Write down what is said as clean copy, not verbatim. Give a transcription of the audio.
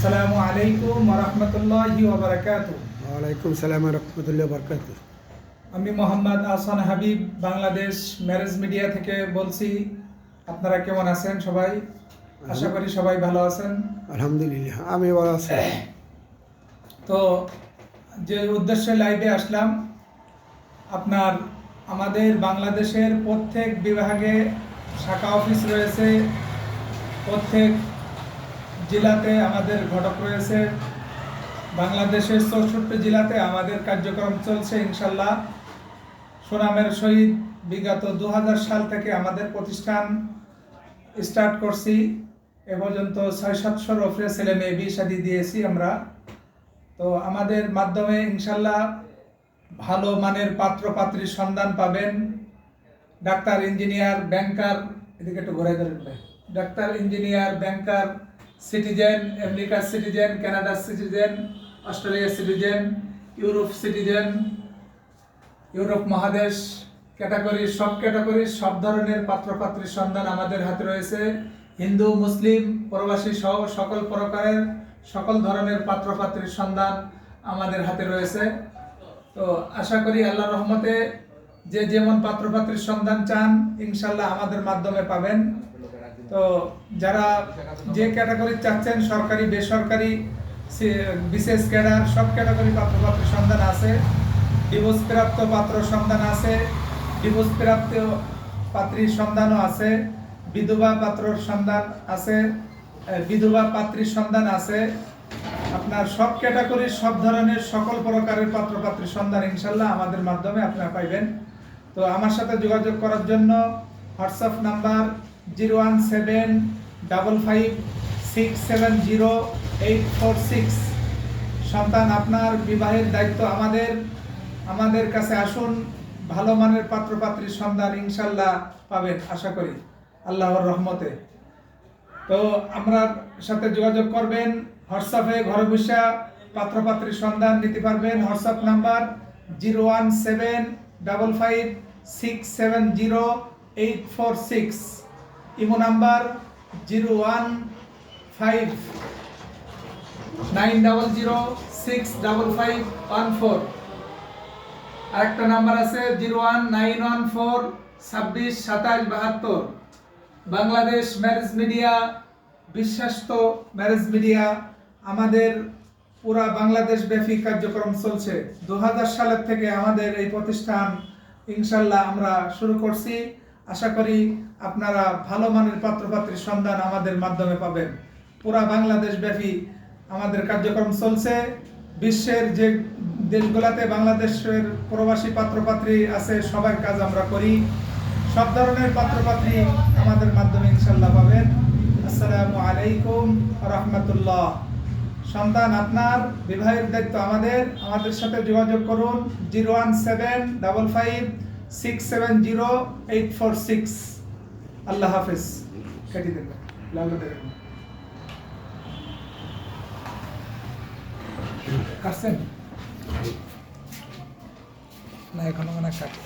আসসালামু আলাইকুম ওয়া রাহমাতুল্লাহি ওয়া বারাকাতুহু। ওয়ালাইকুম সালাম ওয়া রাহমাতুল্লাহি ওয়া বারাকাতুহু। আমি মোহাম্মদ আহসান হাবিব বাংলাদেশ ম্যারেজ মিডিয়া থেকে বলছি। আপনারা কেমন আছেন সবাই? আশা করি সবাই ভালো আছেন। আলহামদুলিল্লাহ, আমি ভালো আছি। তো যে উদ্দেশ্যে লাইভে আসলাম, আমাদের বাংলাদেশের প্রত্যেক বিভাগে শাখা অফিস রয়েছে, প্রত্যেক জেলাতে আমাদের ঘটক রয়েছে। বাংলাদেশের 64 জেলাতে আমাদের কার্যক্রম চলছে ইনশাল্লাহ সুনামের সহিত। বিগত 2000 সাল থেকে আমাদের প্রতিষ্ঠান স্টার্ট করছি। এ পর্যন্ত 600-700 উপরে ছেলে মেয়ে বিয়ে শাদী দিয়েছি আমরা। তো আমাদের মাধ্যমে ইনশাল্লাহ ভালো মানের পাত্র পাত্রীর সন্ধান পাবেন। ডাক্তার, ইঞ্জিনিয়ার, ব্যাংকার, এদিকে একটু ঘুরে ধরেন ভাই। ডাক্তার, ইঞ্জিনিয়ার, ব্যাংকার, সিটিজেন, আমেরিকার সিটিজেন, কানাডার সিটিজেন, অস্ট্রেলিয়ার সিটিজেন, ইউরোপ সিটিজেন, ইউরোপ মহাদেশ ক্যাটাগরি সব ধরনের পাত্রপাত্রীর সন্ধান আমাদের হাতে রয়েছে। হিন্দু, মুসলিম, প্রবাসী সহ সকল প্রকারের সকল ধরনের পাত্রপাত্রীর সন্ধান আমাদের হাতে রয়েছে। তো আশা করি আল্লাহর রহমতে যে যেমন পাত্রপাত্রীর সন্ধান চান ইনশাল্লাহ আমাদের মাধ্যমে পাবেন। তো যারা যে ক্যাটাগরি চাচ্ছেন, সরকারি, বেসরকারি, বিশেষ ক্যাডার, সব ক্যাটাগরি পাত্রপাত্রীর সন্ধান আছে। ডিভোর্স প্রাপ্ত পাত্র সন্ধান আছে, ডিভোর্স প্রাপ্ত পাত্রীর সন্ধানও আছে, বিধবা পাত্রর সন্ধান আছে, বিধবা পাত্রীর সন্ধান আছে। আপনার সব ক্যাটাগরির সব ধরনের সকল প্রকারের পাত্রপাত্রীর সন্ধান ইনশাল্লাহ আমাদের মাধ্যমে আপনারা পাইবেন। তো আমার সাথে যোগাযোগ করার জন্য হোয়াটসঅ্যাপ নাম্বার 01755670846। সন্তান আপনার বিবাহের দায়িত্ব আমাদের কাছে আসুন। ভালো মানের পাত্রপাত্রীর সন্ধান ইনশাল্লাহ পাবেন আশা করি আল্লাহর রহমতে। তো আমরা সাথে যোগাযোগ করবেন হোয়াটসঅ্যাপে, ঘরে বসে পাত্রপাত্রীর সন্ধান নিতে পারবেন। WhatsApp number 01755670846। Imo number 01590065514। আরেকটা নাম্বার আছে 01914262772। বাংলাদেশ ম্যারেজ মিডিয়া, বিশ্বাস্ত ম্যারেজ মিডিয়া। আমাদের পুরা বাংলাদেশ ব্যাপী কার্যক্রম চলছে। 2000 সালের থেকে আমাদের এই প্রতিষ্ঠান ইনশাল্লাহ আমরা শুরু করছি। আশা করি আপনারা ভালো মানের পাত্রপাত্রীর সন্ধান আমাদের মাধ্যমে পাবেন। পুরা বাংলাদেশ ব্যাপী আমাদের কার্যক্রম চলছে। বিশ্বের যে দেশগুলোতে বাংলাদেশের প্রবাসী পাত্রপাত্রী আছে সবার কাজ আমরা করি। সব ধরনের পাত্রপাত্রী আমাদের মাধ্যমে ইনশাল্লাহ পাবেন। আসসালামু আলাইকুম ওয়া রাহমাতুল্লাহ। সন্তান আপনার, বিবাহের দায়িত্ব আমাদের সাথে যোগাযোগ করুন 01755670846। আল্লাহ হাফেজ। কেটে দেবেন, লাল দেবেন। কাটছেন না? এখনো মনে কাটে।